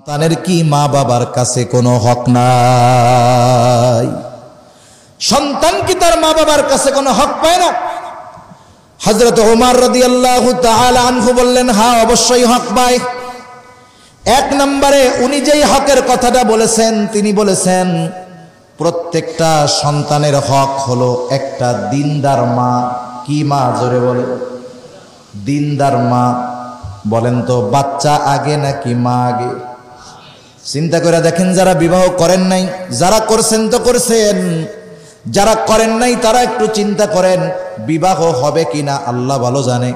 সন্তানের কি মা বাবার কাছে কোনো হক নাই? সন্তান কি তার মা বাবার কাছে কোনো হক পায় না? হযরত ওমর রাদিয়াল্লাহু তাআলা আনহু বললেন, হ্যাঁ অবশ্যই হক পায়। এক নম্বরে উনি যেই হকের কথাটা বলেছেন, তিনি বলেছেন প্রত্যেকটা সন্তানের হক হলো একটা দিনদার মা। কি মা? জোরে বলে। দিনদার মা। বলেন তো, বাচ্চা আগে নাকি মা আগে? চিন্তা করে দেখেন, যারা বিবাহ করেন নাই, যারা করছেন তো করছেন, যারা করেন নাই তারা একটু চিন্তা করেন বিবাহ হবে কিনা আল্লাহ ভালো জানে।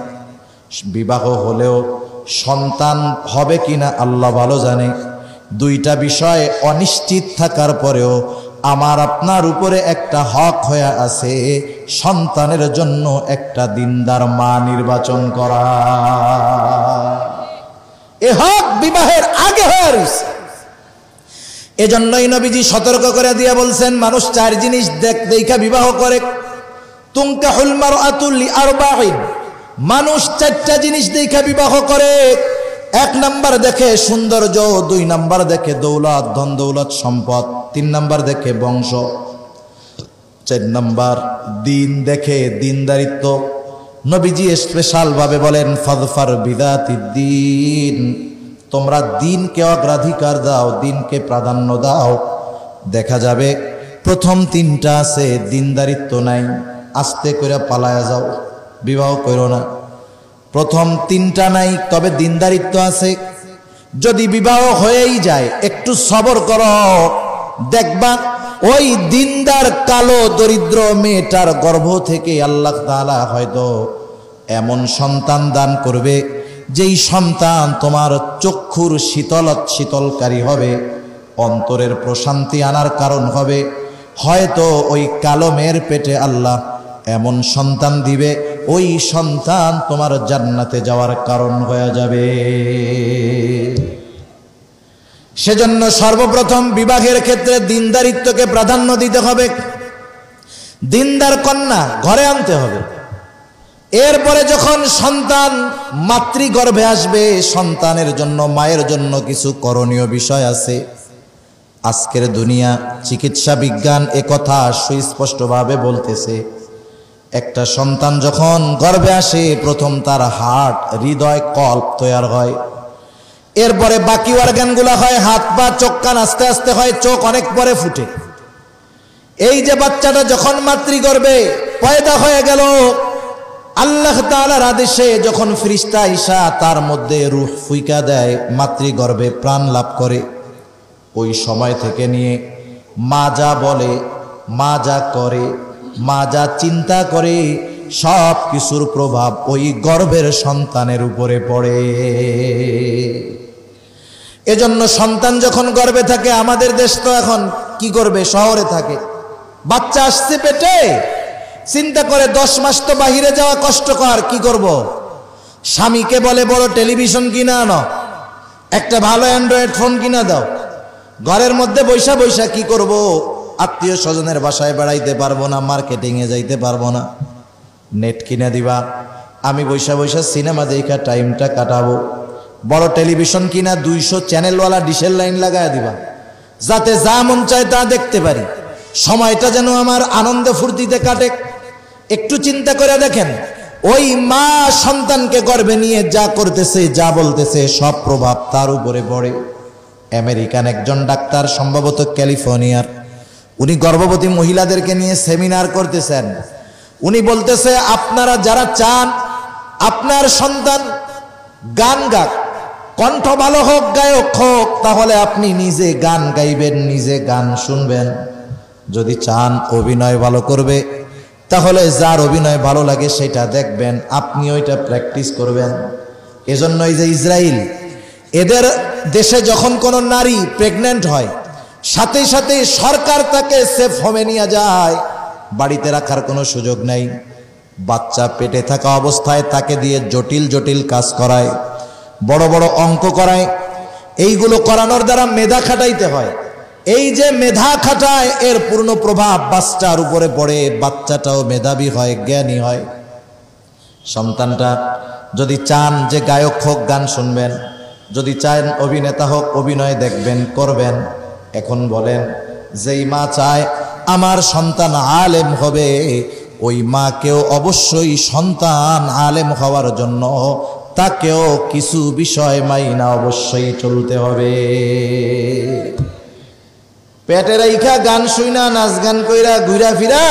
বিবাহ হলেও সন্তান হবে কিনা আল্লাহ ভালো জানে। দুইটা বিষয় অনিশ্চিত থাকার পরেও আমার আপনার উপরে একটা হক হয়ে আছে, সন্তানের জন্য একটা দিনদার মা নির্বাচন করা। এ হক বিবাহের আগে হয়ে রয়েছে। এজন্যই নবীজি সতর্ক করে দিয়ে বলছেন, মানুষ চার জিনিস দেখা বিবাহ করে। তুনকাহুল মারআতু লিআরবাঈন, মানুষ চারটা জিনিস দেখা বিবাহ করে। এক নাম্বার দেখে সৌন্দর্য, দুই নাম্বার দেখে দৌলত, ধন দৌলত সম্পদ, তিন নাম্বার দেখে বংশ, চার নাম্বার দিন দেখে, দিনদারিত্ব। নবীজি স্পেশাল ভাবে বলেন, ফাযফার বিযাতিদ্দীন, তোমরা দিনকে অগ্রাধিকার দাও, দিনকে প্রাধান্য দাও। দেখা যাবে প্রথম তিনটা আছে, দিনদারিত্ব নাই, আস্তে করে পালায়া যাও, বিবাহ করো না। প্রথম তিনটা নাই, তবে দিনদারিত্ব আছে। যদি বিবাহ হয়েই যায়, একটু সবর করো, দেখবা ওই দিনদার কালো দরিদ্র মেয়েটার গর্ভ থেকে আল্লাহ তাআলা হয়তো এমন সন্তান দান করবে, যেই সন্তান তোমার চক্ষুর শীতলকারী হবে, অন্তরের প্রশান্তি আনার কারণ হবে। হয়তো ওই কালো মেয়ের পেটে আল্লাহ এমন সন্তান দিবে, ওই সন্তান তোমার জান্নাতে যাওয়ার কারণ হয়ে যাবে। সেজন্য সর্বপ্রথম বিবাহের ক্ষেত্রে দিনদারিত্বকে প্রাধান্য দিতে হবে। দিনদার কন্যা ঘরে আনতে হবে। এরপরে যখন সন্তান মাতৃগর্ভে আসবে, সন্তানের জন্য, মায়ের জন্য কিছু করণীয় বিষয় আছে। আজকের দুনিয়া চিকিৎসা বিজ্ঞান একথা সুস্পষ্টভাবে বলতেছে, একটা সন্তান যখন গর্ভে আসে, প্রথম তার হার্ট, হৃদয়, কল্প তৈরি হয়। এরপরে বাকি অর্গানগুলো হয়, হাত পা, চোখ কান আস্তে আস্তে হয়, চোখ অনেক পরে ফুটে। এই যে বাচ্চাটা যখন মাতৃগর্ভে পয়দা হয়ে গেল, আল্লাহ তাআলার আদেশে যখন ফেরেশতা আইসা তার মধ্যে রূহ ফুঁকা দেয়, মাতৃগর্ভে প্রাণ লাভ করে, ওই সময় থেকে নিয়ে মা যা বলে, মা যা করে, মা যা চিন্তা করে, সব কিছুর প্রভাব ওই গর্ভের সন্তানের উপরে পড়ে। এজন্য সন্তান যখন গর্ভে থাকে, আমাদের দেশ তো এখন কি করবে, শহরে থাকে, বাচ্চা আসছে পেটে, চিন্তা করে 10 মাস তো বাহিরে যাওয়া কষ্টকর, কি করব? স্বামীকে বলে বড় টেলিভিশন কিনা আনো, একটা ভালো অ্যান্ড্রয়েড ফোন কিনা দাও। ঘরের মধ্যে বৈশা বৈশা কি করব? আত্মীয় স্বজনের বাসায় বেড়াইতে পারবো না, মার্কেটিংয়ে যাইতে পারবো না, নেট কিনে দিবা, আমি বৈশা বৈশা সিনেমা দেখা টাইমটা কাটাবো। বড় টেলিভিশন কিনা 200 চ্যানেলওয়ালা ডিশের লাইন লাগায় দিবা, যাতে যা মন চায় তা দেখতে পারি, সময়টা যেন আমার আনন্দে ফুর্তিতে কাটে। একটু চিন্তা করে দেখেন, ওই মা সন্তানকে গর্ভে নিয়ে যা করতেছে, যা বলতেছে, সব প্রভাব তার উপরে পড়ে। আমেরিকান একজন ডাক্তার, সম্ভবত ক্যালিফোর্নিয়ার, উনি গর্ভবতী মহিলাদেরকে নিয়ে সেমিনার করতেছেন। উনি বলতেছে, আপনারা যারা চান আপনার সন্তান গান গাক, কণ্ঠ ভালো হোক, গায়ক হোক, তাহলে আপনি নিজে গান গাইবেন, নিজে গান শুনবেন। যদি চান অভিনয় ভালো করবে, তাহলে যার অভিনয় ভালো লাগে সেটা দেখবেন, আপনি ওইটা প্র্যাকটিস করবেন। এজন্যই যে ইসরায়েল, এদের দেশে যখন কোনো নারী প্রেগন্যান্ট হয়, সাথে সাথে সরকার তাকে সেফ হোমে নিয়ে যায়, বাড়িতে রাখার কোনো সুযোগ নেই। বাচ্চা পেটে থাকা অবস্থায় তাকে দিয়ে জটিল জটিল কাজ করায়, বড় বড় অঙ্ক করায়। এইগুলো করানোর দ্বারা মেধা খাটাইতে হয়। এই যে মেধা খাটায়, এর পূর্ণ প্রভাব বাচ্চার উপরে পড়ে, বাচ্চাটাও মেধাবী হয়, জ্ঞানী হয়। সন্তানটা যদি চান যে গায়ক হোক, গান শুনবেন, যদি চান অভিনেতা হোক, অভিনয় দেখবেন, করবেন। এখন বলেন, যেই মা চায় আমার সন্তান আলেম হবে, ওই মাকেও অবশ্যই সন্তান আলেম হওয়ার জন্য তাকেও কিছু বিষয় মাইনা অবশ্যই চলতে হবে। পেটে রাইখা গান শুইনা নাচ গান কইরা ঘুরা ফিরা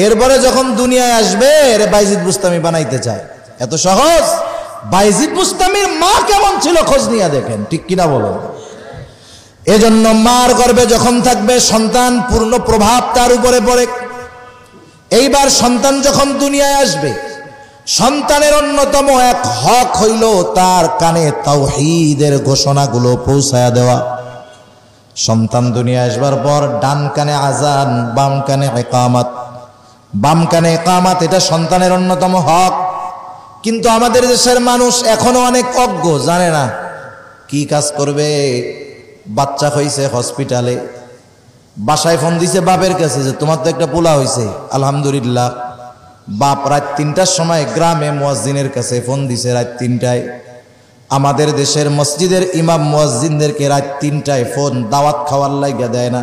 এরপরে যখন দুনিয়ায় আসবে এর বাইজিদ বুস্তামি বানাইতে চায়, এত সহজ? বাইজিদ বুস্তামির মা কেমন ছিল খোঁজ নিয়ে দেখেন, ঠিক কিনা বলেন? এজন্য মার গর্ভে যখন থাকবে সন্তান পূর্ণ প্রভাব তার উপরে পড়ে। এইবার সন্তান যখন দুনিয়ায় আসবে, সন্তানের অন্যতম এক হক হইল তার কানে তাওহীদের ঘোষণাগুলো পৌঁছায়া দেওয়া। সন্তান দুনিয়ায় আসবার পর ডান কানে আজান, বাম কানে ইকামত। বাম কানে ইকামত, এটা সন্তানের অন্যতম হক। কিন্তু আমাদের দেশের মানুষ এখনো অনেক অজ্ঞ, জানে না কি কাজ করবে। বাচ্চা হইছে হসপিটালে, বাসায় ফোন দিছে বাপের কাছে যে তোমার তো একটা পোলা হইছে, আলহামদুলিল্লাহ। বাপ রাত 3টার সময় গ্রামে মুয়াজ্জিনের কাছে ফোন দিছে, রাত 3টায়। আমাদের দেশের মসজিদের ইমাম মুয়াজ্জিনদেরকে রাত 3টায় ফোন দাওয়াত খাওয়ার লাইগা দেয় না,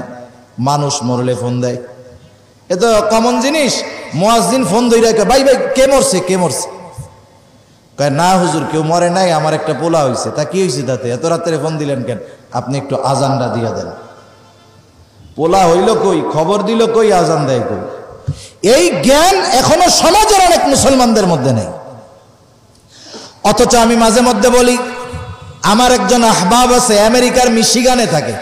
মানুষ মরলে ফোন দেয়। এ তো কমন জিনিস। মুয়াজ্জিন ফোন ধইরা কয়, ভাই ভাই কে মরছে, কে মরছে? কয়, না হুজুর কেউ মরে নাই, আমার একটা পোলা হইছে। তা কি হয়েছে তাতে, এত রাত্রে ফোন দিলেন কেন? আপনি একটু আজানটা দিয়া দেন। পোলা হইল কই, খবর দিল কই, আজান দেয় কই? এই জ্ঞান এখনো সমাজের অনেক মুসলমানদের মধ্যে নেই। অথচ আমি মাঝে মধ্যে বলি, আমার একজন আহবাব আছে, আমেরিকার মিশিগানে থাকে।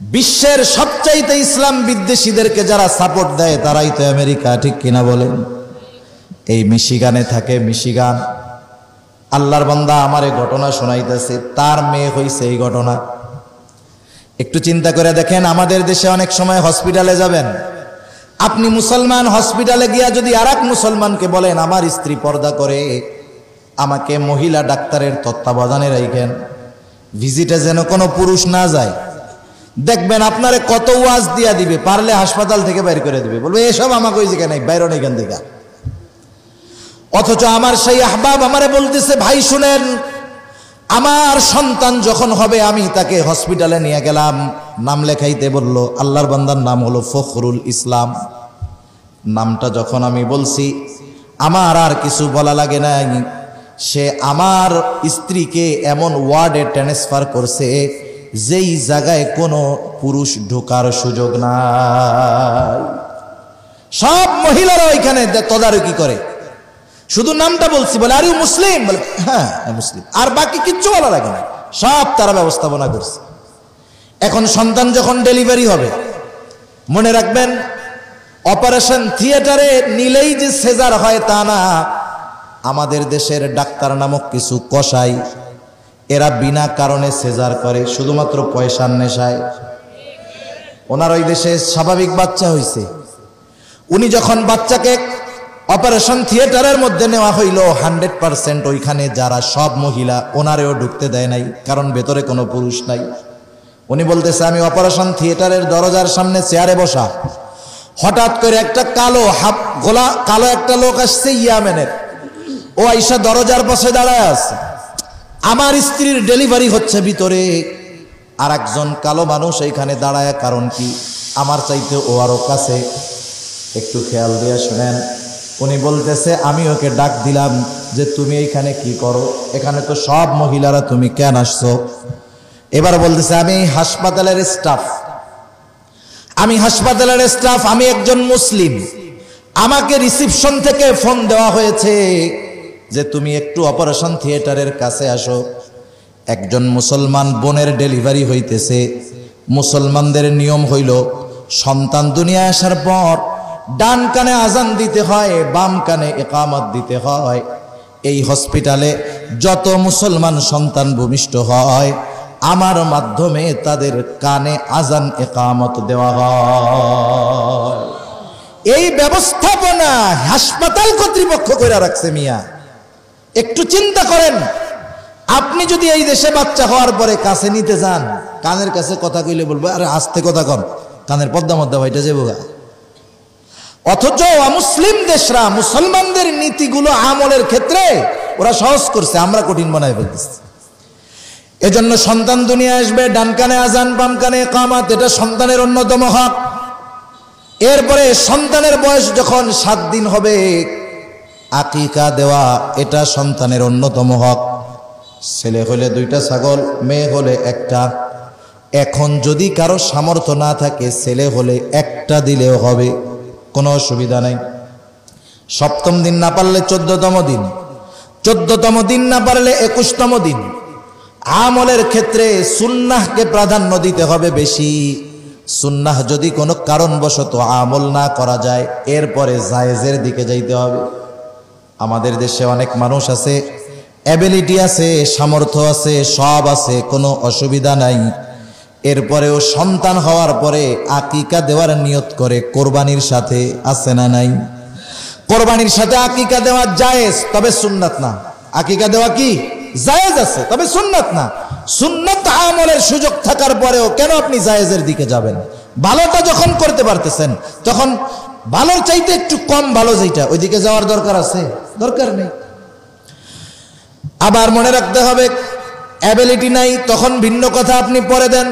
বিশ্বের সবচাইতে ইসলাম বিদ্বেষীদেরকে যারা সাপোর্ট দেয় তারাই তো আমেরিকা, ঠিক কিনা বলেন? এই মিশিগানে থাকে, মিশিগান। আল্লাহর বান্দা আমারে ঘটনা শোনাইতেছে, তার মেয়ে হইছে এই ঘটনা। একটু চিন্তা করে দেখেন, আমাদের দেশে অনেক সময় হসপিটালে যাবেন, আপনি মুসলমান, হসপিটালে গিয়া যদি আর এক মুসলমানকে বলেন আমার স্ত্রী পর্দা করে, আমাকে মহিলা ডাক্তারের তত্ত্বাবধানে রাখেন, ভিজিটে যেন কোনো পুরুষ না যায়, দেখবেন আপনারে কত ওয়াজ দিয়া দিবে, পারলে হাসপাতাল থেকে বাইর করে দিবে, বলবে এসব আমাকে ওই জায়গায় নাই, বাইরন এখান থেকে। অথচ আমার সেই আহবাব আমারে বলতেছে, ভাই শুনেন, আমার সন্তান যখন হবে আমি তাকে হসপিটালে নিয়ে গেলাম, নাম লেখাইতে বলল। আল্লাহর বান্দার নাম হলো ফখরুল ইসলাম। নামটা যখন আমি বলছি, আমার আর কিছু বলা লাগে নাই। সে আমার স্ত্রীকে এমন ওয়ার্ডে ট্রান্সফার করছে যেই জায়গায় কোনো পুরুষ ঢোকার সুযোগ নাই। সব মহিলারা ওইখানে তদারকি করে। শুধু নামটা বলছি, বলে আরে মুসলিম, বলে হ্যাঁ মুসলিম, আর বাকি কিচ্ছু বলা লাগে না, সব তারা ব্যবস্থাপনা করছে। এখন সন্তান যখন ডেলিভারি হবে, মনে রাখবেন অপারেশন থিয়েটারে নিলেই যে সেজার হয় তা না। আমাদের দেশের ডাক্তার নামক কিছু কসাই, এরা বিনা কারণে সেজার করে, শুধুমাত্র পয়সার নেশায়। ওনার ওই দেশে স্বাভাবিক বাচ্চা হইছে, উনি যখন বাচ্চাকে অপারেশন থিয়েটারের মধ্যে নেওয়া হইল, 100% ওইখানে যারা সব মহিলা, ওনারেও ঢুকতে দেয় নাই, কারণ ভেতরে কোনো পুরুষ নাই। উনি বলতেছে আমি অপারেশন থিয়েটারের দরজার সামনে চেয়ারে বসা, হঠাৎ করে একটা কালো একটা লোক আসছে ইয়ামেনের, ও আইসা দরজার পাশে দাঁড়ায় আছে। আমার স্ত্রীর ডেলিভারি হচ্ছে ভিতরে, আর একজন কালো মানুষ এইখানে দাঁড়ায়, কারণ কি আমার চাইতে ও আরো কাছে। একটু খেয়াল দিয়ে শুনেন, উনি বলতেছে আমি ওকে ডাক দিলাম যে তুমি এইখানে কি করো, এখানে তো সব মহিলারা, তুমি কেন আসছো? এবার বলতেছে আমি হাসপাতালের স্টাফ, আমি একজন মুসলিম, আমাকে রিসিপশন থেকে ফোন দেওয়া হয়েছে যে তুমি একটু অপারেশন থিয়েটারের কাছে আসো। একজন মুসলমান বোনের ডেলিভারি হইতেছে। মুসলমানদের নিয়ম হইল সন্তান দুনিয়ায় আসার পর ডান কানে আজান দিতে হয়, বাম কানে ইকামত দিতে হয়। এই হসপিটালে যত মুসলমান সন্তান ভূমিষ্ঠ হয়, আমার মাধ্যমে তাদের কানে আজান ইকামত দেওয়া হয়। এই ব্যবস্থাপনা হাসপাতাল কর্তৃপক্ষ করে রাখছে মিয়া। একটু চিন্তা করেন, আপনি যদি এই দেশে বাচ্চা হওয়ার পরে কাছে নিতে যান, কানের কাছে কথা কইলে বলবো আরে আস্তে কথা কম, কানের পর্দা মধ্যে ভাইটা যাবো গা। অথচ অমুসলিম দেশরা মুসলমানদের নীতিগুলো আমলের ক্ষেত্রে ওরা সহজ করছে, আমরা কঠিন বানায় ফেলতেছি। এজন্য সন্তান দুনিয়া আসবে, ডান কানে আজান বাম কানে ইকামত, এটা সন্তানের অন্যতম হক। এরপরে সন্তানের বয়স যখন 7 দিন হবে, আকিকা দেওয়া, এটা সন্তানের অন্যতম হক। ছেলে হলে 2টা ছাগল, মেয়ে হলে 1টা। এখন যদি কারো সামর্থ্য না থাকে, ছেলে হলে 1টা দিলেও হবে, কোনো অসুবিধা নাই। 7ম দিন না পারলে 14তম দিন, 14তম দিন না পারলে 21তম দিন। আমলের ক্ষেত্রে সুন্নাহকে প্রাধান্য দিতে হবে বেশি। সুন্নাহ যদি কোনো কারণবশত আমল না করা যায়, এরপরে জায়েজের দিকে যাইতে হবে। আমাদের দেশে অনেক মানুষ আছে, অ্যাবিলিটি আছে, সামর্থ্য আছে, সব আছে, কোনো অসুবিধা নাই। এরপরেও সন্তান হওয়ার পরে আকিকা দেওয়ার নিয়ত করে, কোরবানির সাথে, আছে না নাই? কোরবানির সাথে আকিকা দেওয়া জায়েজ, তবে সুন্নাত না। আকিকা দেওয়া কি জায়েজ আছে, তবে সুন্নাত না। সুন্নাত আমলের সুযোগ থাকার পরেও কেন আপনি জায়েজের দিকে যাবেন? ভালোটা যখন করতে পারতেছেন, তখন ভালোর চাইতে একটু কম ভালো যেটা, ওইদিকে যাওয়ার দরকার আছে? দরকার নেই। আবার মনে রাখতে হবে, অ্যাবিলিটি নাই, তখন ভিন্ন কথা, আপনি পরে দেন।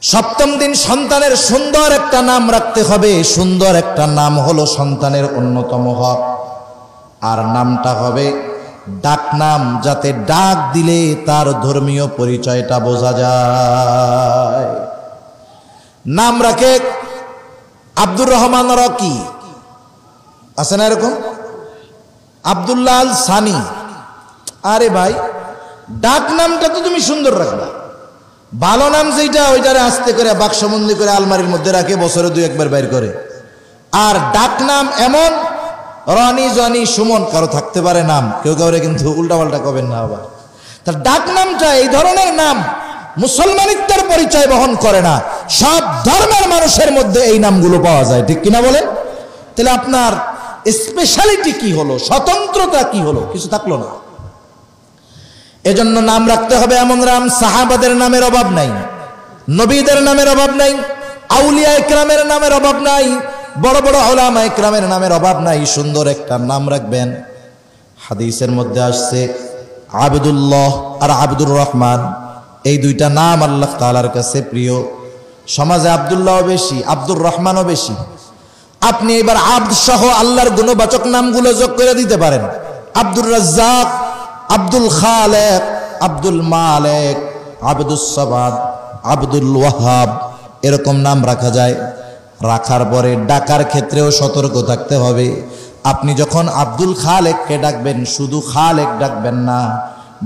7ম দিন সন্তানের সুন্দর একটা নাম রাখতে হবে। সুন্দর একটা নাম হলো সন্তানের অন্যতম হক। আর নামটা হবে ডাক নাম, যাতে ডাক দিলে তার ধর্মীয় পরিচয়টা বোঝা যায়। নাম রাখে আব্দুর রহমান রকি, আছে না এরকম? আব্দুল্লাহ আল সানি। আরে ভাই, ডাক নামটা তো তুমি সুন্দর রাখবা। ভালো নাম যেটা, ওইটারে আস্তে করে বাক্সবন্দি করে আলমারির মধ্যে রাখে, বছরে 2-1 বাইর করে। আর ডাক নাম এমন রনি, জনি, সুমন, কারো থাকতে পারে নাম, কেউ কাউরে কিন্তু উল্টাপাল্টা করবেন না। আবার তার ডাক নামটা, এই ধরনের নাম মুসলমানিত্বের পরিচয় বহন করে না। সব ধর্মের মানুষের মধ্যে এই নামগুলো পাওয়া যায়, ঠিক কিনা বলেন? তাহলে আপনার স্পেশালিটি কি হলো, স্বতন্ত্রতা কি হলো? কিছু থাকলো না। এজন্য নাম রাখতে হবে এমন নাম, সাহাবাদের নামের অভাব নাই, নবীদের নামের অভাব নাই, আউলিয়া ইকরামের নামের অভাব নাই, বড় বড় উলামা ইকরামের নামের অভাব নাই। সুন্দর একটা নাম রাখবেন। হাদিসের মধ্যে আসছে আবদুল্লাহ আর আব্দুর রহমান, এই 2টা নাম আল্লাহ তাআলার কাছে প্রিয়। সমাজে আব্দুল্লাহও বেশি, আব্দুর রহমানও বেশি। আপনি এবার আব্দ সহ আল্লাহর গুণবাচক নামগুলো যোগ করে দিতে পারেন। আব্দুর রাজ্জাক, আব্দুল খালেক, আব্দুল মালেক, আব্দুস সামাদ, আব্দুল ওয়াহাব, এরকম নাম রাখা যায়। রাখার পরে ডাকার ক্ষেত্রেও সতর্ক থাকতে হবে। আপনি যখন আব্দুল খালেককে ডাকবেন, শুধু খালেক ডাকবেন না,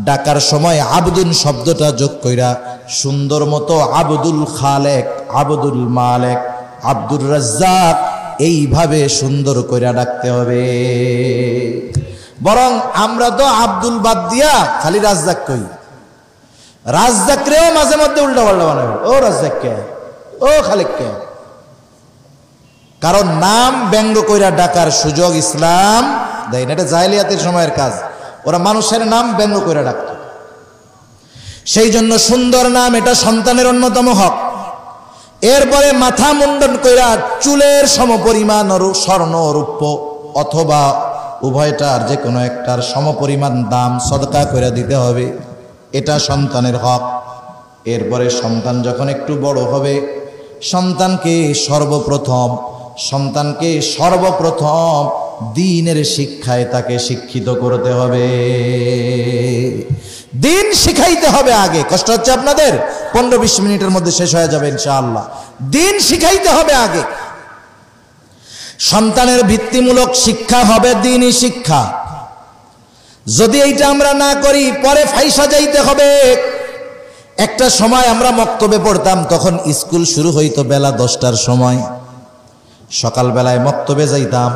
ডাকার সময় আব্দুল শব্দটা যোগ কইরা সুন্দর মতো আব্দুল খালেক, আব্দুল মালেক, আব্দুর রাজ্জাক, এইভাবে সুন্দর কইরা ডাকতে হবে। বরং আমরা তো আব্দুল বাদ দিয়া খালি রাজ্জাক কই। রাজ্জাকরেও মাঝে মধ্যে উল্টা পাল্টা বানাবে, ও রাজ্জাক কে, ও খালেক কে। কারণ নাম ব্যঙ্গ কইরা ডাকার সুযোগ ইসলাম দেয় না। এটা জাহেলিয়াতের সময়ের কাজ, ওরা মানুষের নাম ব্যঙ্গ কইরা ডাকত। সেই জন্য সুন্দর নাম, এটা সন্তানের অন্যতম হক। এরপরে মাথা মুন্ডন কইরা চুলের সমপরিমাণ স্বর্ণ রূপ্য অথবা উভয়টার যে কোনো একটার সমপরিমাণ দাম সদকা করে দিতে হবে, এটা সন্তানের হক। এরপরে সন্তান যখন একটু বড় হবে, সন্তানকে সর্বপ্রথম দ্বীনের শিক্ষায় তাকে শিক্ষিত করতে হবে। দিন শিখাইতে হবে আগে। কষ্ট হচ্ছে আপনাদের? 15-20 মিনিটের মধ্যে শেষ হয়ে যাবে ইনশাআল্লাহ। দিন শিখাইতে হবে আগে। সন্তানের ভিত্তিমূলক শিক্ষা হবে দ্বীনি শিক্ষা। যদি এইটা আমরা না করি, পরে ফাইসা যাইতে হবে। একটা সময় আমরা মক্তবে পড়তাম, তখন স্কুল শুরু হইতো বেলা 10টার সময়। সকালবেলায় মক্তবে যাইতাম,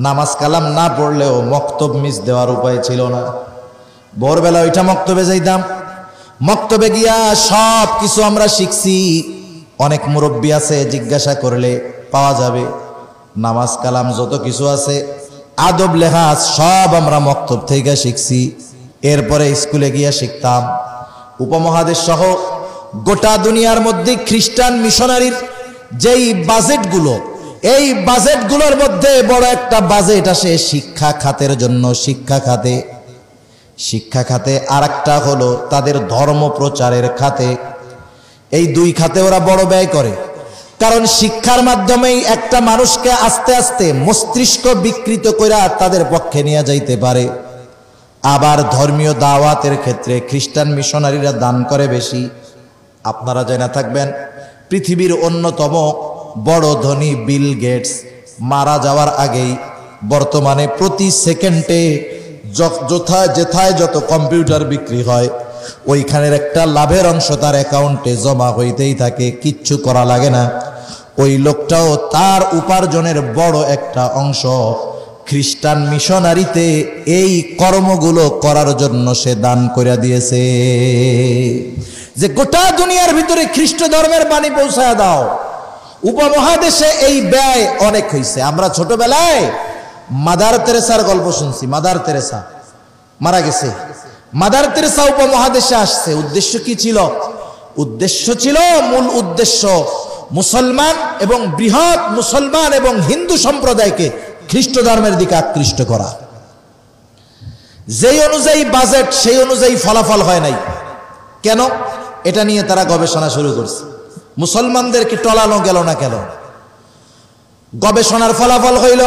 নামাজ কালাম না পড়লেও মক্তব মিস দেওয়ার উপায় ছিল না। ভোরবেলা ওইটা মক্তবে যাইতাম। মক্তবে গিয়া সব কিছু আমরা শিখছি। অনেক মুরব্বী আছে, জিজ্ঞাসা করলে পাওয়া যাবে। নামাজ কালাম যত কিছু আছে, আদব লেহাজ সব আমরা মক্তব থেকে শিখছি। এরপরে স্কুলে গিয়া শিখতাম। উপমহাদেশ সহ গোটা দুনিয়ার মধ্যে খ্রিস্টান মিশনারির যেই বাজেটগুলো, এই বাজেটগুলোর মধ্যে বড় একটা বাজেট আসে শিক্ষা খাতের জন্য। শিক্ষা খাতে শিক্ষা খাতে, আর একটা হলো তাদের ধর্ম প্রচারের খাতে। এই দুই খাতে ওরা বড় ব্যয় করে। কারণ শিক্ষার মাধ্যমেই একটা মানুষকে আস্তে আস্তে মস্তিষ্ক বিকৃত করে তাদের পক্ষে নিয়ে যাইতে পারে। আবার ধর্মীয় দাওয়াতের ক্ষেত্রে খ্রিস্টান মিশনারিরা দান করে বেশি। আপনারা জেনে থাকবেন, পৃথিবীর অন্যতম বড় ধনী বিল গেটস মারা যাওয়ার আগেই বর্তমানে প্রতি সেকেন্ডে যেথায় যত কম্পিউটার বিক্রি হয় ওইখানের একটা লাভের অংশ তার অ্যাকাউন্টে জমা হইতেই থাকে, কিচ্ছু করা লাগে না। ওই লোকটাও তার উপার্জনের বড় একটা অংশ খ্রিস্টান মিশনারিতে এই কর্মগুলো করার জন্য সে দান করে দিয়েছে। যে গোটা দুনিয়ার ভিতরে খ্রিস্ট ধর্মের বাণী পৌঁছায় দাও। উপমহাদেশে এই ব্যয় অনেক হয়েছে। আমরা ছোটবেলায় মাদার তেরেসার গল্প শুনছি। মাদার তেরেসা মারা গেছে, মাদার তেরেসা উপমহাদেশে আসছে। উদ্দেশ্য কি ছিল? উদ্দেশ্য ছিল, মূল উদ্দেশ্য মুসলমান এবং বৃহৎ মুসলমান এবং হিন্দু সম্প্রদায়কে খ্রিস্ট ধর্মের দিকে আকৃষ্ট করা। যেই অনুযায়ী বাজেট সেই অনুযায়ী ফলাফল হয় নাই। কেন? এটা নিয়ে তারা গবেষণা শুরু করছে। মুসলমানদেরকে টলানো গেল না কেন? গবেষণার ফলাফল হইল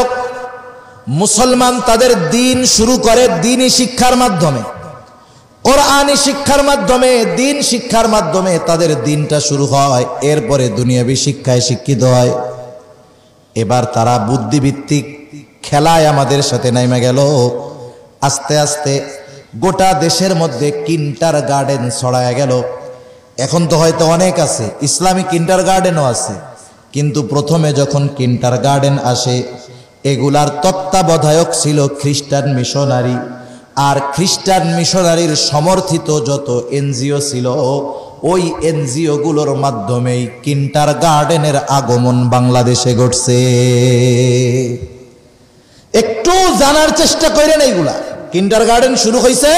মুসলমান তাদের দিন শুরু করে দ্বীনি শিক্ষার মাধ্যমে, কোরআনী শিক্ষার মাধ্যমে, দিন শিক্ষার মাধ্যমে তাদের দিনটা শুরু হয়। এরপরে দুনিয়াবী শিক্ষায় শিক্ষিত হয়। এবার তারা বুদ্ধিভিত্তিক খেলায় আমাদের সাথে নেমে গেল। আস্তে আস্তে গোটা দেশের মধ্যে কিন্ডার গার্ডেন ছড়ায় গেল। এখন তো হয়তো অনেক আছে, ইসলামিক কিন্ডার গার্ডেনও আছে, কিন্তু প্রথমে যখন কিন্ডার গার্ডেন আসে এগুলার তত্ত্বাবধায়ক ছিল খ্রিস্টান মিশনারি। আর খ্রিস্টান মিশনারির সমর্থিত যত এনজিও ছিল ওই এনজিও গুলোর মাধ্যমেই কিন্ডার গার্ডেনের আগমন বাংলাদেশে ঘটছে। একটু জানার চেষ্টা করেন, এইগুলা কিন্ডার গার্ডেন শুরু হয়েছে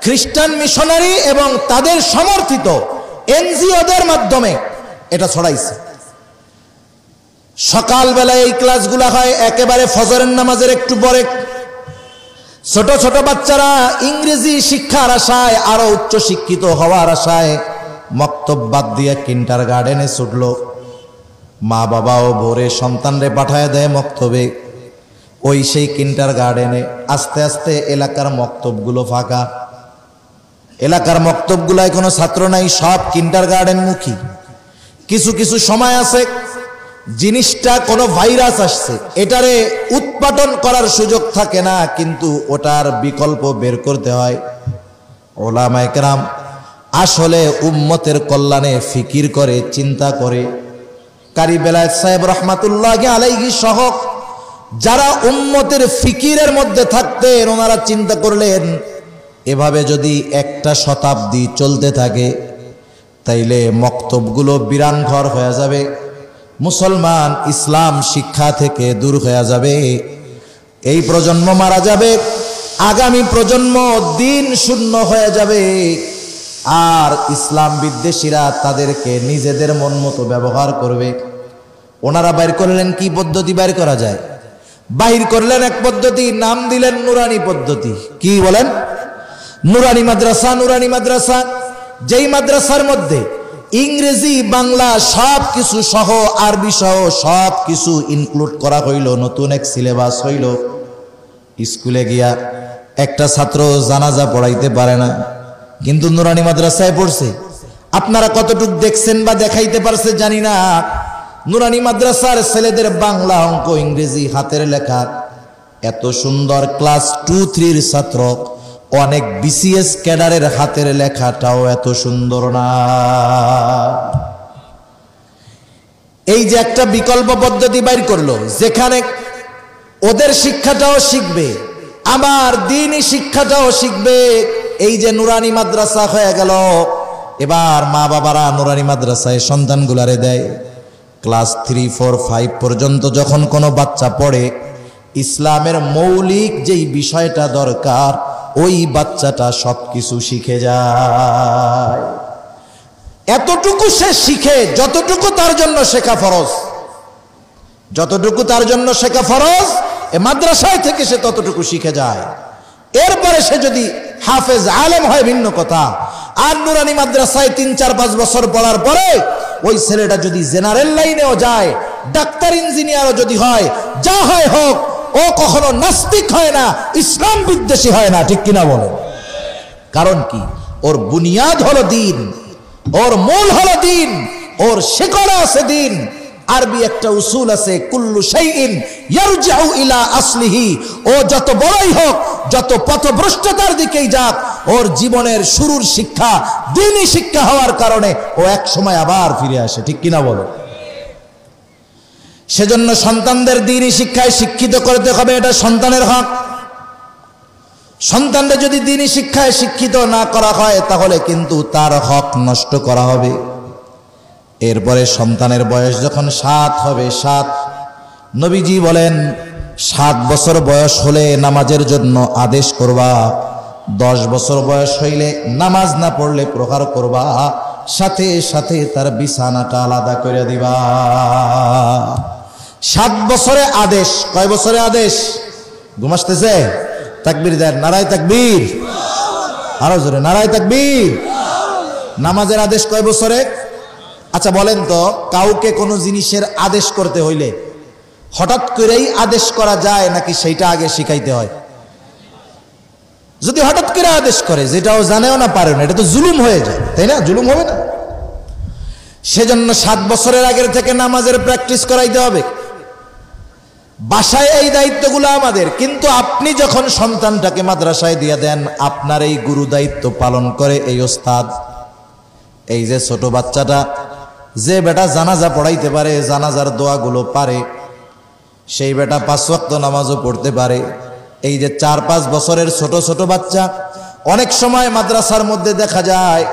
খ্রিস্টান মিশনারি এবং তাদের সমর্থিত এনজিওদের মাধ্যমে। এটা ছড়াইছে। সকালবেলায় এই ক্লাসগুলা হয় একেবারে ফজরের নামাজের একটু পরে। ছোট ছোট বাচ্চারা ইংরেজি শিক্ষার আশায়, আরো উচ্চ শিক্ষিত হওয়ার আশায় মক্তব বাদ দিয়ে কিন্ডার গার্ডেনে ছুটল। মা বাবাও ভোরে সন্তানরে পাঠায় দেয় মক্তবে। ওই সেই কিন্ডার গার্ডেনে আস্তে আস্তে এলাকার মক্তবগুলো ফাঁকা। এলাকার মক্তবগুলায় কোনো ছাত্র নাই, সব কিন্ডার গার্ডেন মুখী। কিছু কিছু সময় আছে জিনিসটা কোনো ভাইরাস আসছে, এটারে উৎপাদন করার সুযোগ থাকে না, কিন্তু ওটার বিকল্প বের করতে হয়। ওলামায়ে কেরাম আসলে উম্মতের কল্যাণে ফিকির করে, চিন্তা করে। কারি বেলায়েত সাহেব রহমাতুল্লাহি আলাইহি সহ যারা উম্মতের ফিকিরের মধ্যে থাকতেন ওনারা চিন্তা করলেন এভাবে যদি একটা শতাব্দী চলতে থাকে তাইলে মক্তবগুলো বিরান ঘর হয়ে যাবে, মুসলমান ইসলাম শিক্ষা থেকে দূর হয়ে যাবে, এই প্রজন্ম মারা যাবে, আগামী প্রজন্ম দিন শূন্য হয়ে যাবে, আর ইসলাম বিদ্বেষীরা তাদেরকে নিজেদের মন মতো ব্যবহার করবে। ওনারা বাইর করলেন কি পদ্ধতি বাইর করা যায়? বাহির করলেন এক পদ্ধতি, নাম দিলেন নুরানি পদ্ধতি। কি বলেন? নুরানি মাদ্রাসা। নুরানি মাদ্রাসা, যেই মাদ্রাসার মধ্যে ইংরেজি বাংলা সব কিছু সহ, আরবি সহ সব কিছু ইনক্লুড করা হইল, নতুন এক সিলেবাস হইল। স্কুলে গিয়া একটা ছাত্র জানাজা পড়াইতে পারে না, কিন্তু নুরানি মাদ্রাসায় পড়ছে। আপনারা কতটুক দেখছেন বা দেখাইতে পারছে জানি না। নুরানি মাদ্রাসার ছেলেদের বাংলা, অঙ্ক, ইংরেজি হাতের লেখা এত সুন্দর। ক্লাস 2-3 ছাত্র, অনেক বিসিএস ক্যাডারের হাতের লেখাটাও এত সুন্দর না। এই যে একটা বিকল্প পদ্ধতি বাইর করলো, যেখানে ওদের শিক্ষাটাও শিখবে আবার দ্বীনি শিক্ষাটাও শিখবে। এই যে নুরানি মাদ্রাসা হয়ে গেল। এবার মা বাবারা নুরানি মাদ্রাসায় সন্তানগুলারে দেয়। ক্লাস 3, 4, 5 পর্যন্ত যখন কোনো বাচ্চা পড়ে, ইসলামের মৌলিক যেই বিষয়টা দরকার ওই বাচ্চাটা সবকিছু শিখে যায়। এতটুকু সে শিখে যতটুকু তার জন্য শেখা ফরজ, যতটুকু তার জন্য শেখা ফরজ, এ মাদ্রাসায় থেকে সে ততটুকু শিখে যায়। এরপরে সে যদি হাফেজ আলেম হয় ভিন্ন কথা। আর নুরানি মাদ্রাসায় 3-4-5 বছর পড়ার পরে ওই ছেলেটা যদি জেনারেল লাইনেও যায়, ডাক্তার ইঞ্জিনিয়ারও যদি হয়, যা হয় হোক, ও কখনো নাস্তিক হয় না, ইসলাম বিদ্বেষী হয় না। ঠিক কিনা বলেন? কারণ কি? ওর বুনিয়াদ হলো দিন, ওর মূল হলো দিন, ওর শিকড়ে আছে দিন। আরবি একটা উসুল আছে, কুল্লু শাইইন ইয়ারজিউ ইলা আসলিহি। ও যত বড়ই হোক, যত পথভ্রষ্টতার দিকেই যাক, ওর জীবনের শুরুর শিক্ষা দ্বীনি শিক্ষা হওয়ার কারণে ও এক সময় আবার ফিরে আসে। ঠিক কিনা বলো? সেজন্য সন্তানদের দ্বীনি শিক্ষায় শিক্ষিত করতে হবে, এটা সন্তানের হক। সন্তানদের যদি দ্বীনি শিক্ষায় শিক্ষিত না করা হয়, তাহলে কিন্তু তার হক নষ্ট করা হবে। এরপরে সন্তানের বয়স যখন 7 হবে, 7, নবীজি বলেন 7 বছর বয়স হলে নামাজের জন্য আদেশ করবা, 10 বছর বয়স হইলে নামাজ না পড়লে প্রহার করবা, সাথে সাথে তার বিছানাটা আলাদা করে দিবা। 7 বছরে আদেশ। কয় বছরে আদেশ? ঘুম আসতেছে? তাকবীর দেন, নারায়ে তাকবীর। আরো জোরে নারায়ে তাকবীর। নামাজের আদেশ কয় বছরে? আচ্ছা বলেন তো, কাউকে কোনো জিনিসের আদেশ করতে হইলে হঠাৎ করেই আদেশ করা যায় নাকি সেইটা আগে শিখাইতে হয়? যদি হঠাৎ করে আদেশ করে, যেটাও জানেও না পারে না, এটা তো জুলুম হয়ে যায়, তাই না? জুলুম হবে না? সেজন্য 7 বছরের আগের থেকে নামাজের প্র্যাকটিস করাইতে হবে। বাসায় এই দায়িত্বগুলো আমাদের, কিন্তু আপনি যখন সন্তানটাকে মাদ্রাসায় দিয়ে দেন, আপনার এই গুরু দায়িত্ব পালন করে এই ওস্তাদ। এই যে ছোট বাচ্চাটা, যে বেটা জানাজা পড়াইতে পারে, জানাজার দোয়াগুলো পারে, সেই বেটা 5 ওয়াক্ত নামাজও পড়তে পারে। এই যে 4-5 বছরের ছোট ছোট বাচ্চা, অনেক সময় মাদ্রাসার মধ্যে দেখা যায়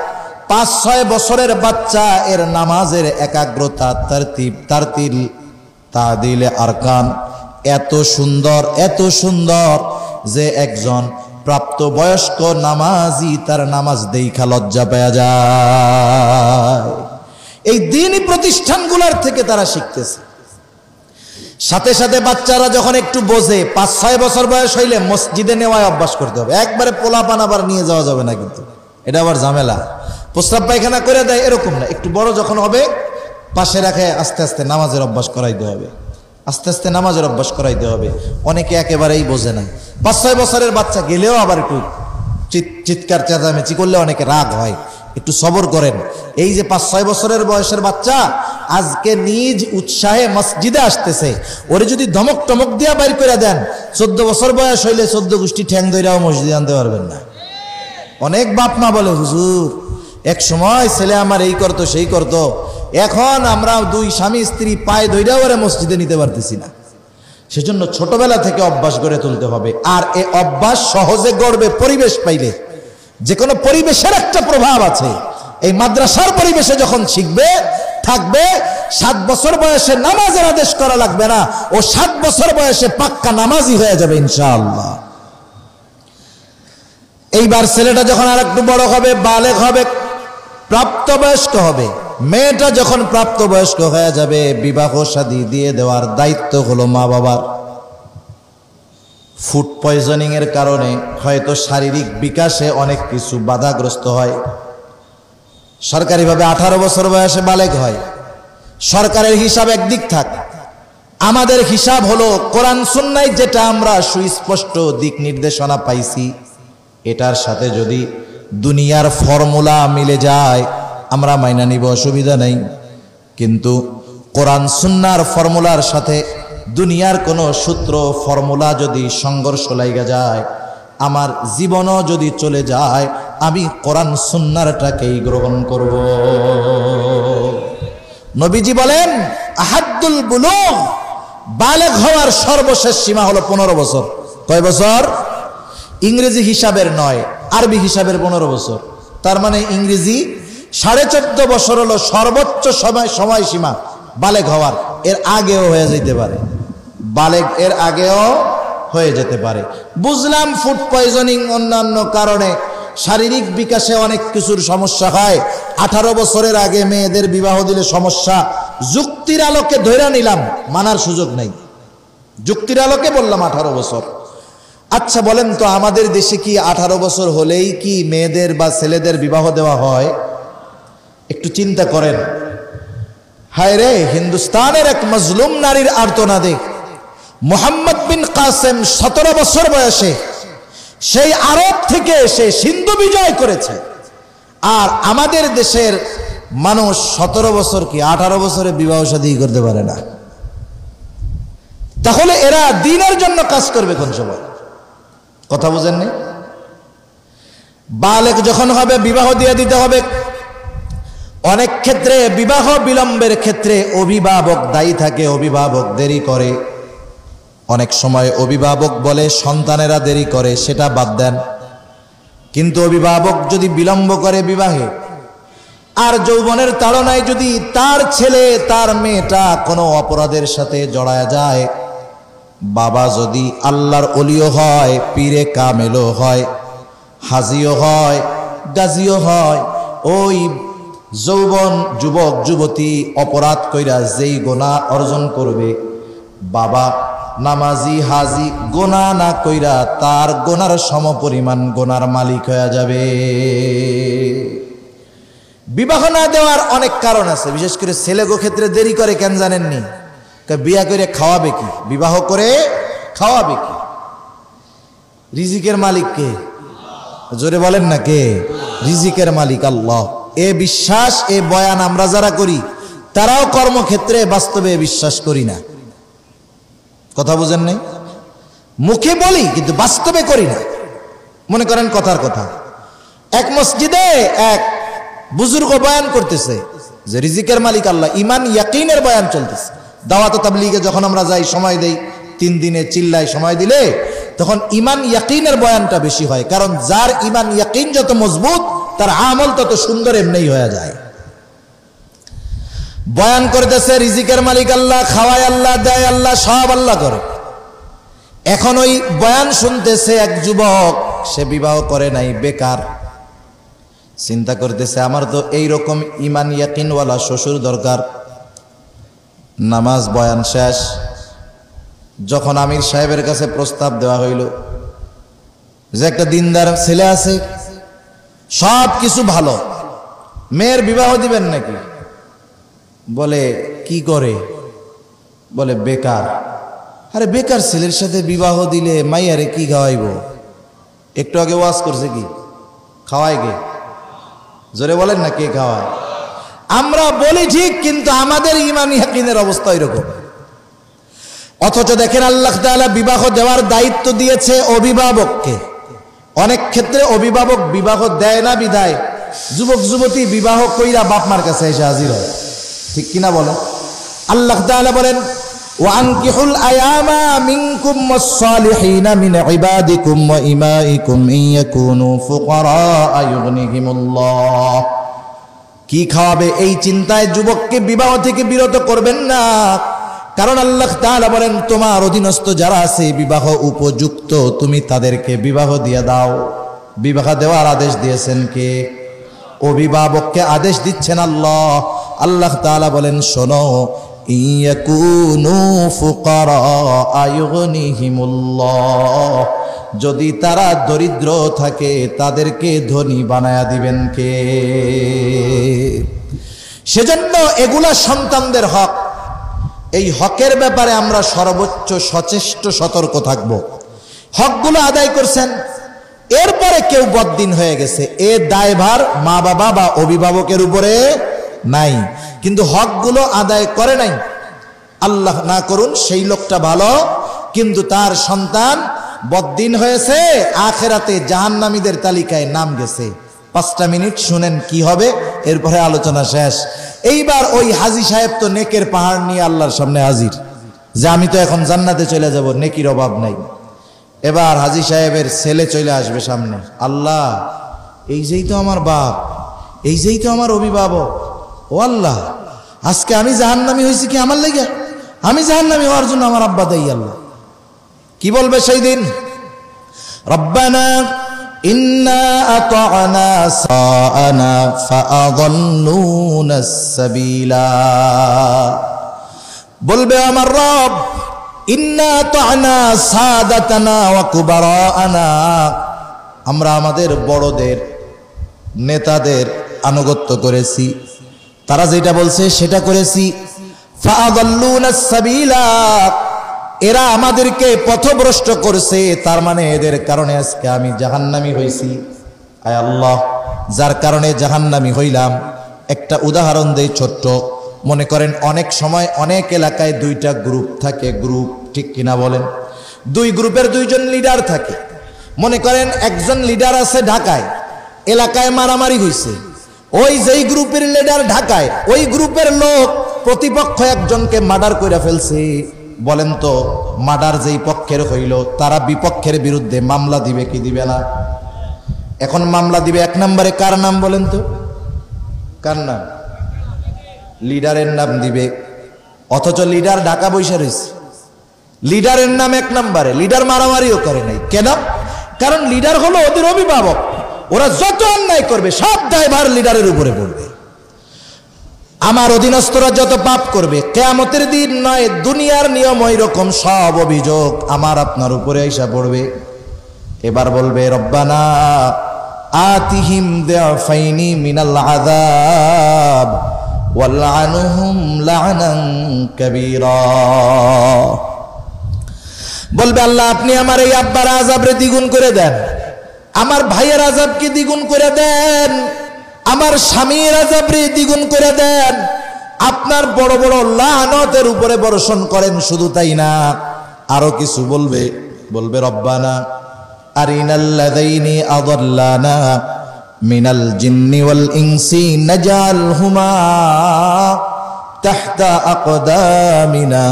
5-6 বছরের বাচ্চা, এর নামাজের একাগ্রতা, তারতিল, তাদিলে আরকান এত সুন্দর, এত সুন্দর যে একজন প্রাপ্তবয়স্ক নামাজি তার নামাজ দেখা লজ্জা পেয়ে যায়। এই দ্বীনি প্রতিষ্ঠানগুলোর থেকে তারা শিখতেছে। সাথে সাথে বাচ্চারা যখন একটু বোঝে, 5-6 বছর বয়স হইলে মসজিদে নেওয়ায় অভ্যাস করতে হবে। একবারে পোলাপান আবার নিয়ে যাওয়া যাবে না, কিন্তু এটা আবার ঝামেলা। প্রস্রাব পায়খানা করে দেয় এরকম না, একটু বড় যখন হবে পাশে রাখে আস্তে আস্তে নামাজের অভ্যাস করাইতে হবে, আস্তে আস্তে নামাজের অভ্যাস করাইতে হবে। অনেকে একেবারেই বোঝে না। 5-6 বছরের বাচ্চা গেলেও আবার একটু চিৎকার চেঁচামেচি করলে অনেকে রাগ হয়। একটু সবর করেন। এই যে 5-6 বছরের বয়সের বাচ্চা আজকে নিজ উৎসাহে মসজিদে আসতেছে, ওরে যদি ধমক টমক দিয়া বাইর করে দেন, 14 বছর বয়স হইলে 14 গোষ্ঠী ঠ্যাং ধইরাও মসজিদে আনতে পারবেন না। অনেক বাপ মা বলে, হুজুর এক সময় ছেলে আমার এই করতো সেই করতো, এখন আমরা 2 স্বামী স্ত্রী পায়ে ধইরাও ওরে মসজিদে নিতে পারতেছি না। সেজন্য ছোটবেলা থেকে অভ্যাস গড়ে তুলতে হবে। আর এই অভ্যাস সহজে গড়বে পরিবেশ পাইলে। যে কোনো পরিবেশের একটা প্রভাব আছে। এই মাদ্রাসার পরিবেশে যখন শিখবে, থাকবে, 7 বছর বয়সে নামাজের আদেশ করা লাগবে না, ও 7 বছর বয়সে পাক্কা নামাজি হয়ে যাবে ইনশাআল্লাহ। এইবার ছেলেটা যখন আর একটু বড় হবে, বালেগ হবে, প্রাপ্তবয়স্ক হবে, মেয়েটা যখন প্রাপ্তবয়স্ক হয়ে যাবে, বিবাহ শাদী দিয়ে দেওয়ার দায়িত্ব হলো মা বাবার। ফুড পয়জনিং এর কারণে হয়তো শারীরিক বিকাশে অনেক কিছু বাধাগ্রস্ত হয়। সরকারিভাবে 18 বছর বয়সে বালেগ হয়। সরকারের হিসাব একদিক থাক, আমাদের হিসাব হলো কোরআন সুন্নায় যেটা আমরা সুস্পষ্ট দিক নির্দেশনা পাইছি, এটার সাথে যদি দুনিয়ার ফর্মুলা মিলে যায় আমরা মাইনা নিব, অসুবিধা নেই। কিন্তু কোরআন সুন্নাহর ফর্মুলার সাথে দুনিয়ার কোনো সূত্র ফর্মুলা যদি সংঘর্ষ লাগা যায়, আমার জীবনও যদি চলে যায়, আমি কোরআন সুন্নাহটাকেই গ্রহণ করব। নবীজি বলেন, আহাদ্দুল বুলুগ, বালেগ হওয়ার সর্বশেষ সীমা হলো 15 বছর। কয় বছর? ইংরেজি হিসাবের নয়, আরবি হিসাবের 15 বছর। তার মানে ইংরেজি 14.5 বছর হলো সর্বোচ্চ সময়সীমা বালেগ হওয়ার। এর আগেও হয়ে যেতে পারে, বালেগ এর আগেও হয়ে যেতে পারে। বুঝলাম ফুড পয়জনিং অন্যান্য কারণে শারীরিক বিকাশে অনেক কিছুর সমস্যা হয়, 18 বছরের আগে মেয়েদের বিবাহ দিলে সমস্যা। যুক্তির আলোকে ধরে নিলাম, মানার সুযোগ নেই। যুক্তির আলোকে বললাম 18 বছর। আচ্ছা বলেন তো, আমাদের দেশে কি 18 বছর হলেই কি মেয়েদের বা ছেলেদের বিবাহ দেওয়া হয়? একটু চিন্তা করেন। হায় রে, হিন্দুস্তানের এক মজলুম নারীর আর্তনাদে মুহাম্মদ বিন কাসেম 17 বছর বয়সে সেই আরব থেকে এসে সিন্ধু বিজয় করেছে, আর আমাদের দেশের মানুষ 17 বছর কি 18 বছরে বিবাহ শাদী করতে পারে না। তাহলে এরা দ্বীনের জন্য কাজ করবে কোন সময়? কথা বুঝেননি? বালেক যখন হবে বিবাহ দিয়ে দিতে হবে। অনেক ক্ষেত্রে বিবাহ বিলম্বের ক্ষেত্রে অভিভাবক দায়ী থাকে, অভিভাবক দেরি করে। অনেক সময় অভিভাবক বলে সন্তানেরা দেরি করে, সেটা বাদ দেন, কিন্তু অভিভাবক যদি বিলম্ব করে বিবাহে, আর যৌবনের তাড়নায় যদি তার ছেলে তার মেয়েটা কোনো অপরাধের সাথে জড়ায় যায়, বাবা যদি আল্লাহর ওলিও হয়, পীরে কামেলও হয়, হাজিও হয়, গাজিও হয়, ওই যৌবন যুবক যুবতী অপরাধ কইরা যেই গুনাহ অর্জন করবে, বাবা নামাজি হাজি গুনাহ না কইরা তার গুনার সমপরিমাণ গুনার মালিক হয়ে যাবে। বিবাহ না দেওয়ার অনেক কারণ আছে, বিশেষ করে ছেলেগো ক্ষেত্রে দেরি করে কেন জানেননি? বিয়া করে খাওয়াবে কি? বিবাহ করে খাওয়াবে কি? রিজিকের মালিক কে? জোরে বলেন না, কে? রিজিকের মালিক আল্লাহ। এ বিশ্বাস, এ বয়ান আমরা যারা করি তারাও কর্মক্ষেত্রে বাস্তবে বিশ্বাস করি না। কথা বুঝেন নাই? মুখে বলি কিন্তু বাস্তবে করি না। মনে করেন কথার কথা, এক মসজিদে এক বুজুর্গ বয়ান করতেছে যে রিজিকের মালিক আল্লাহ, ইমান ইয়াকিনের বয়ান চলতেছে। দাওয়াত তাবলীগে যখন আমরা যাই, সময় দেই, 3 দিনে চিল্লাই সময় দিলে তখন ইমান ইয়াকিনের বয়ানটা বেশি হয়, কারণ যার ইমান ইয়াকিন যত মজবুত তার আমল তত সুন্দর এমনিই হয়ে যায়। বয়ান করতেছে রিজিকের মালিক আল্লাহ, খাওয়ায় আল্লাহ, দেয় আল্লাহ, সব আল্লাহ করে। এখন ওই বয়ান শুনতেছে এক যুবক, সে বিবাহ করে নাই, বেকার। চিন্তা করতেছে আমার তো এইরকম ইমান ইয়াকিনওয়ালা শ্বশুর দরকার। নামাজ বয়ান শেষ, যখন আমির সাহেবের কাছে প্রস্তাব দেওয়া হইল যে একটা দিনদার ছেলে আছে, সব কিছু ভালো, মেয়ের বিবাহ দিবেন নাকি? বলে কি করে? বলে বেকার। আরে বেকার ছেলের সাথে বিবাহ দিলে মাইয়ারে কি খাওয়াইব? একটু আগে ওয়াজ করছে কি খাওয়ায় কে? জোরে বলেন না, কে খাওয়ায়? আমরা বলি ঠিক, কিন্তু আমাদের ইমান ইয়াকিনের অবস্থা এরকম। অথচ দেখেন আল্লাহ তাআলা বিবাহ দেওয়ার দায়িত্ব দিয়েছে অভিভাবককে। অনেক ক্ষেত্রে অভিভাবক বিবাহ দেয় না বিধায় যুবক যুবতী বিবাহ কইরা বাপ মার কাছে এসে হাজির হয়। ঠিক কিনা বলেন? আল্লাহ তাআলা বলেন ওয়ানকিহুল আয়ামা মিনকুম ওয়াস-সালিহিনা মিন ইবাদিকুম ওয়া ইমাইকুম ইন ইয়াকুনু ফুকারা ইউগনিহিমুল্লাহ। কি খাওয়াবে এই চিন্তায় যুবককে বিবাহ থেকে বিরত করবেন না, কারণ আল্লাহ তাআলা বলেন তোমার অধীনস্থ যারা আছে বিবাহ উপযুক্ত, তুমি তাদেরকে বিবাহ দিয়ে দাও। বিবাহ দেওয়ার আদেশ দিয়েছেন কে? অভিভাবককে আদেশ দিচ্ছেন আল্লাহ। আল্লাহ তাআলা বলেন শোনো, ইয়াকুনু ফুকারা ইউগনিহিমুল্লাহ, যদি তারা দরিদ্র থাকে তাদেরকে ধনী বানায়া দিবেন কে? সেজন্য এগুলা সন্তানদের হক। এই হকের ব্যাপারে আমরা সর্বোচ্চ সচেষ্ট সতর্ক থাকব। হকগুলো আদায় করছেন, এরপরে কেউ বদ্দিন হয়ে গেছে, এ দায়ভার মা বাবা বা অভিভাবকের উপরে নাই, কিন্তু হকগুলো আদায় করে নাই। আল্লাহ না করুন সেই লোকটা ভালো, কিন্তু তার সন্তান বদ্দিন হয়েছে, আখেরাতে জাহান্নামীদের তালিকায় নাম গেছে। 5টা মিনিট শুনেন কি হবে, এরপরে আলোচনা শেষ। এইবার ওই হাজী সাহেব তো নেকের পাহাড় নিয়ে আল্লাহর সামনে হাজির, যে আমি তো এখন জান্নাতে চলে যাব, নেকির অভাব নাই। এবার হাজী সাহেবের ছেলে চলে আসবে সামনে, আল্লাহ এই যেই তো আমার বাপ, এই যেই তো আমার অভিভাবক, ও আল্লাহ আজকে আমি জাহান্নামী হয়েছি কি আমার লেগে? আমি জাহান্নামী হওয়ার জন্য আমার আব্বা দায়ী। আল্লাহ কি বলবে সেই দিন? রব্বানা ইন্না আতা'না সাআনা ফাআযাল্লুনা সাবিলা। বলবে আমার রব, ইন্না তা'না সাদাতানা ওয়া কুবারাআনা, আমরা আমাদের বড়দের নেতাদের আনুগত্য করেছি, তারা যেটা বলছে সেটা করেছি। ফাআদাল্লুনাস সাবিলা, এরা আমাদেরকে পথভ্রষ্ট করছে, তার মানে এদের কারণে আজকে আমি জাহান্নামী হইছি। আয় আল্লাহ, যার কারণে জাহান্নামী হইলাম। একটা উদাহরণ দেই ছোট্ট। মনে করেন অনেক সময় অনেক এলাকায় দুইটা গ্রুপ থাকে, গ্রুপ, ঠিক কিনা বলেন? দুই গ্রুপের দুইজন লিডার থাকে। মনে করেন একজন লিডার আছে ঢাকায়, এলাকায় মারামারি হইছে, ওই যেই গ্রুপের লিডার ঢাকায়, ওই গ্রুপের লোক প্রতিপক্ষ একজনকে মার্ডার করে ফেলছে। বলেন তো, মার্ডার যেই পক্ষের হইল, তারা বিপক্ষের বিরুদ্ধে মামলা দিবে কি দিবে না? এখন মামলা দিবে এক নম্বরে কার নাম বলেন তো? কার নাম? লিডারের নাম দিবে। অথচ লিডার ঢাকা বৈশা রয়েছে, লিডারের নাম এক নম্বরে। লিডার মারামারিও করে নাই। কেন? কারণ লিডার হলো ওদের অভিভাবক, ওরা যত অন্যায় করবে সব দায়ভার লিডারের উপরে পড়বে। আমার অধীনস্থরা যত পাপ করবে, কিয়ামতের দিন নয়, দুনিয়ার নিয়ম ওই রকম, সব অভিযোগ আমার আপনার উপরে আইসা পড়বে। এবার বলবে রব্বানা আতিহিম দিআফাইনি মিনাল আযাব ওয়ালআনহুম লা'নান কাবীরা। বলবে আল্লাহ, আপনি আমার এই আব্বার আযাবরে দ্বিগুণ করে দেন, আমার ভাইয়ের আযাবকে দ্বিগুণ করে দেন, আমার স্বামীর আযাবরে দ্বিগুণ করে দেন, আপনার বড় বড় লানত উপরে বর্ষণ করেন। শুধু তাই না, আরো কিছু বলবে। বলবে রব্বানা আরিনাল্লাযাইনি আযাল্লানা মিনাল জিন্নি ওয়াল ইনসি নাজআলহুমা তাহতা আকদামিনা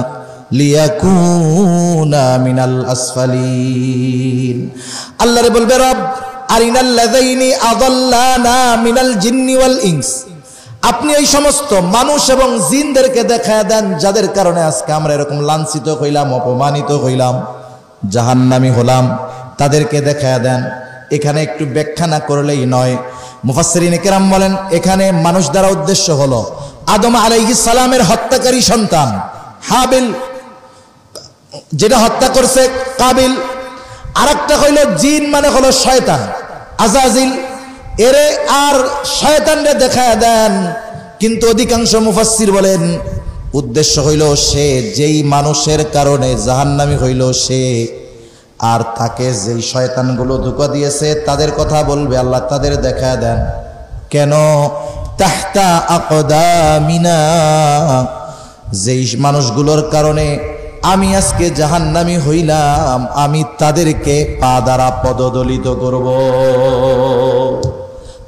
লিয়াকুনা মিনাল আসফালিন। আল্লাহরে বলবে, রব আরিনাল্লাযাইনি আযাল্লানা মিনাল জিন্নি ওয়াল ইনস, আপনি এই সমস্ত মানুষ এবং জিনদেরকে দেখায় দেন যাদের কারণে আজকে আমরা এরকম লাঞ্ছিত হইলাম, অপমানিত হইলাম, জাহান্নামী হলাম, তাদেরকে দেখায় দেন। এখানে একটু ব্যাখ্যা না করলেই নয়। মুফাসসিরিনে কেরাম বলেন, এখানে মানুষ দ্বারা উদ্দেশ্য হলো আদম আলাইহিস সালামের হত্যাকারী সন্তান হাবিল, যেটা হত্যা করছে কাবিল। আরেকটা হইল জিন, মানে হলো শয়তান আজাজিল, এরে আর শয়তানরে দেখায় দেন। কিন্তু অধিকাংশ মুফাসসির বলেন উদ্দেশ্য হইল সে যেই মানুষের কারণে জাহান্নামী হইল সে, আর তাকে যেই শয়তানগুলো ধোঁকা দিয়েছে তাদের কথা বলবে আল্লাহ, তাদের দেখায় দেন। কেন? তাহতা আকদামিনা, যেই মানুষগুলোর কারণে আমি আজকে জাহান্নামী হইলাম, আমি তাদেরকে পা দ্বারা পদদলিত করব,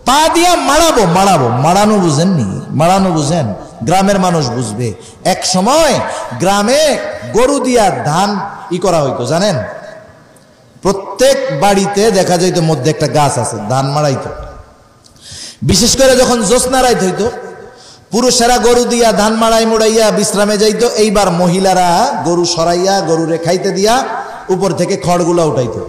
পা দিয়া মারাবো। মারাবো, মারানো বুঝেননি? মারানো বুঝেন? গ্রামের মানুষ বুঝবে। এক সময় গ্রামে গরু দিয়া ধান করা হইতো, জানেন? প্রত্যেক বাড়িতে দেখা যাইতো মধ্যে একটা গাছ আছে, ধান মারাইতো। বিশেষ করে যখন জ্যোৎস্না রাত হইতো, পুরুষেরা গরু দিয়া ধান মাড়াই মুড়াইয়া বিশ্রামে যাইতো। এইবার মহিলারা গরু সরাইয়া গরুরে খাইতে দিয়া উপর থেকে খড়গুলা উঠাইতো।